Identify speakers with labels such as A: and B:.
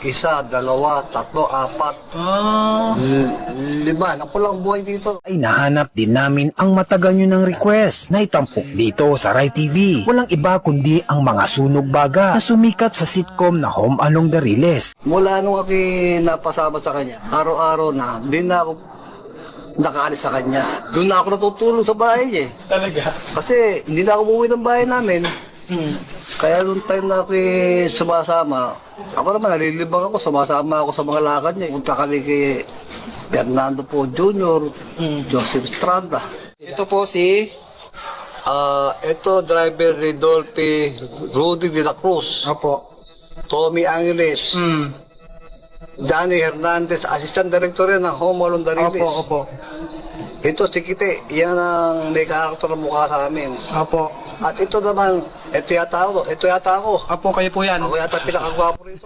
A: 1, 2, 3, 4,
B: Ah.
A: 5. Ako lang buhay dito.
C: Ay nahanap din namin ang matagal nyo ng request na itampok dito sa Rai TV. Walang iba kundi ang mga sunog baga na sumikat sa sitcom na Home Along the Riles.
A: Mula nung ako napasama sa kanya, araw-araw na, hindi na ako nakaalis sa kanya. Doon na ako natutulog sa bahay niya.
B: Talaga?
A: Kasi hindi na ako umuwi ng bahay namin.
B: Hmm.
A: Kaya nung time na ako sumasama, ako naman nalilibang ako, sumasama ako sa mga lakad niya. Punta kami kay Fernando po Jr., Joseph Estrada.
B: Ito po si...
A: Ito driver ni Dolphy Rudy de la Cruz,
B: Opo.
A: Tommy Angeles,
B: Hmm.
A: Danny Hernandez, assistant director yan ng Home Along the Riles.
B: Opo.
A: Ito si Kite, yan ang may karakter ng mukha sa amin.
B: Opo.
A: At ito naman, ito yata ako.
B: Opo, kayo po yan.
A: Ako yata pinakagwapo rito.